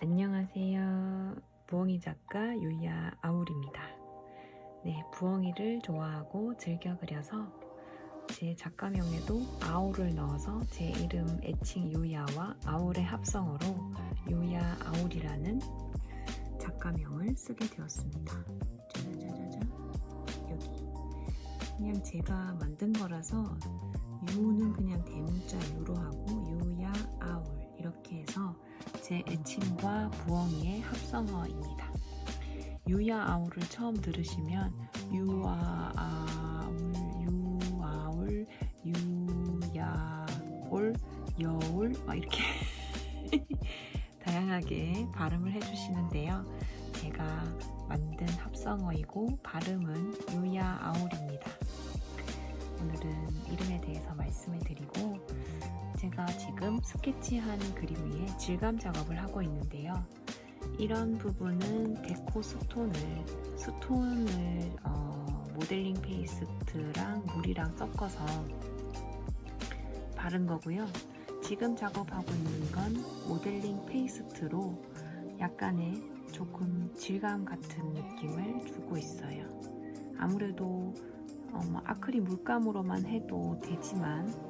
안녕하세요. 부엉이 작가 유야 아울입니다. 네, 부엉이를 좋아하고 즐겨 그려서 제 작가명에도 아울을 넣어서 제 이름 애칭 유야와 아울의 합성어로 유야 아울이라는 작가명을 쓰게 되었습니다. 짜자자자자, 여기 그냥 제가 만든 거라서 유는 그냥 대문자 유로 하고 유야 아울 이렇게 해서 제 애칭과 부엉이의 합성어입니다. 유야 아울을 처음 들으시면 유아 아울, 유아울, 유야올, 여울 이렇게 다양하게 발음을 해주시는데요. 제가 만든 합성어이고 발음은 유야 아울입니다. 오늘은 이름에 대해서 말씀을 드리고 제가 지금 스케치한 그림 위에 질감 작업을 하고 있는데요. 이런 부분은 데코 스톤을 모델링 페이스트랑 물이랑 섞어서 바른 거고요. 지금 작업하고 있는 건 모델링 페이스트로 약간의 조금 질감 같은 느낌을 주고 있어요. 아무래도 아크릴 물감으로만 해도 되지만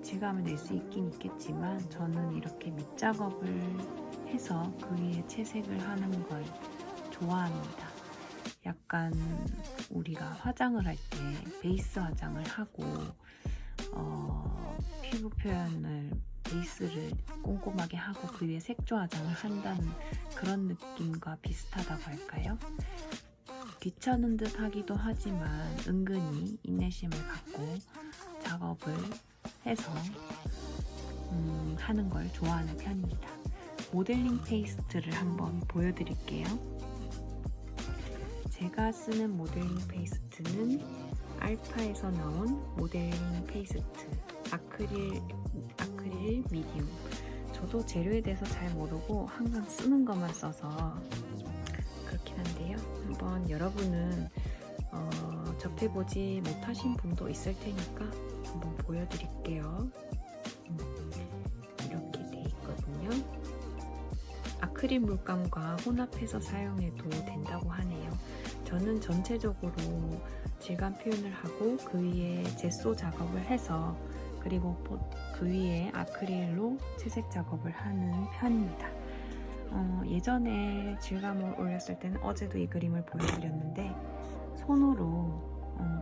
질감을 낼 수 있긴 있겠지만 저는 이렇게 밑작업을 해서 그 위에 채색을 하는 걸 좋아합니다. 약간 우리가 화장을 할 때 베이스 화장을 하고 피부 표현을 베이스를 꼼꼼하게 하고 그 위에 색조 화장을 한다는 그런 느낌과 비슷하다고 할까요? 귀찮은 듯 하기도 하지만 은근히 인내심을 갖고 작업을 해서 하는 걸 좋아하는 편입니다. 모델링 페이스트를 한번 보여드릴게요. 제가 쓰는 모델링 페이스트는 알파에서 나온 모델링 페이스트 아크릴 미디움. 저도 재료에 대해서 잘 모르고 항상 쓰는 것만 써서 그렇긴 한데요. 한번 여러분은 접해보지 못하신 분도 있을 테니까 한번 보여드릴게요. 이렇게 돼 있거든요. 아크릴 물감과 혼합해서 사용해도 된다고 하네요. 저는 전체적으로 질감 표현을 하고 그 위에 제소 작업을 해서 그리고 그 위에 아크릴로 채색 작업을 하는 편입니다. 예전에 질감을 올렸을 때는 어제도 이 그림을 보여드렸는데 손으로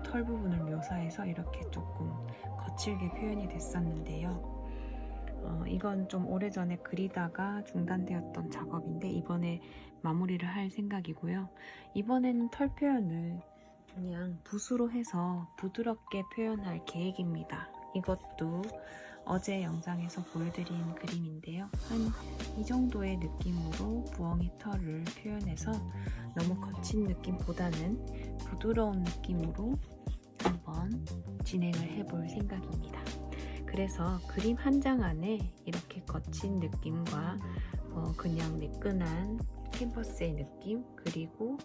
털 부분을 묘사해서 이렇게 조금 거칠게 표현이 됐었는데요. 이건 좀 오래전에 그리다가 중단되었던 작업인데 이번에 마무리를 할 생각이고요. 이번에는 털 표현을 그냥 붓으로 해서 부드럽게 표현할 계획입니다. 이것도 어제 영상에서 보여드린 그림인데요. 한 이 정도의 느낌으로 부엉이 털을 표현해서 너무 거친 느낌보다는 부드러운 느낌으로 한번 진행을 해볼 생각입니다. 그래서 그림 한 장 안에 이렇게 거친 느낌과 그냥 매끈한 캔버스의 느낌 그리고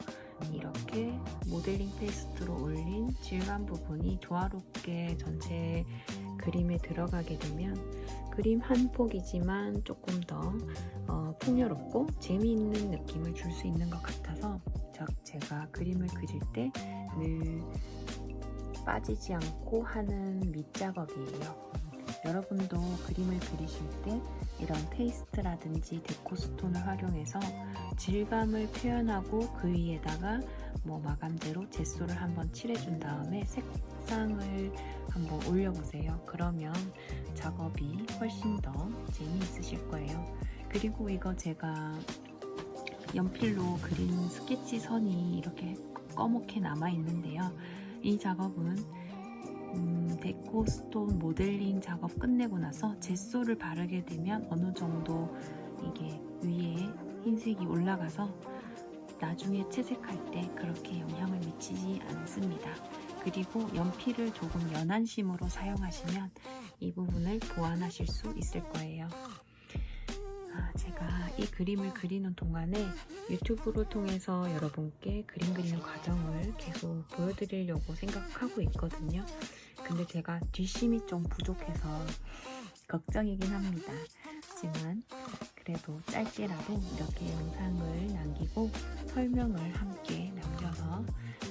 이렇게 모델링 페이스트로 올린 질감 부분이 조화롭게 전체 그림에 들어가게 되면 그림 한 폭이지만 조금 더 풍요롭고 재미있는 느낌을 줄 수 있는 것 같아서 제가 그림을 그릴 때 늘 빠지지 않고 하는 밑작업이에요. 여러분도 그림을 그리실 때 이런 페이스트라든지 데코 스톤을 활용해서 질감을 표현하고 그 위에다가 마감대로 제소를 한번 칠해준 다음에 색상을 한번 올려보세요. 그러면 작업이 훨씬 더 재미있으실 거예요. 그리고 이거 제가 연필로 그린 스케치 선이 이렇게 꺼멓게 남아있는데요. 이 작업은 데코 스톤 모델링 작업 끝내고 나서 제소를 바르게 되면 어느 정도 이게 위에 흰색이 올라가서 나중에 채색할 때 그렇게 영향을 미치지 않습니다. 그리고 연필을 조금 연한 심으로 사용하시면 이 부분을 보완하실 수 있을 거예요. 제가 이 그림을 그리는 동안에 유튜브를 통해서 여러분께 그림 그리는 과정을 계속 보여드리려고 생각하고 있거든요. 근데 제가 뒷심이 좀 부족해서 걱정이긴 합니다. 하지만 그래도 짧게라도 이렇게 영상을 남기고 설명을 함께 남겨서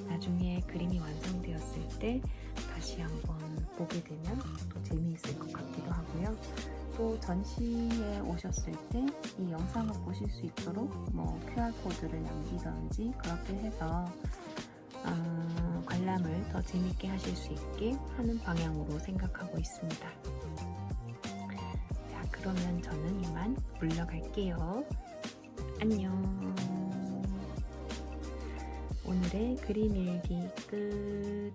나중에 그림이 완성되었을 때 다시 한번 보게 되면 또 재미있을 것 같기도 하고요. 또 전시에 오셨을 때 이 영상을 보실 수 있도록 뭐 QR코드를 남기던지 그렇게 해서 관람을 더 재밌게 하실 수 있게 하는 방향으로 생각하고 있습니다. 자, 그러면 저는 이만 물러갈게요. 안녕. 오늘의 그림 일기 끝.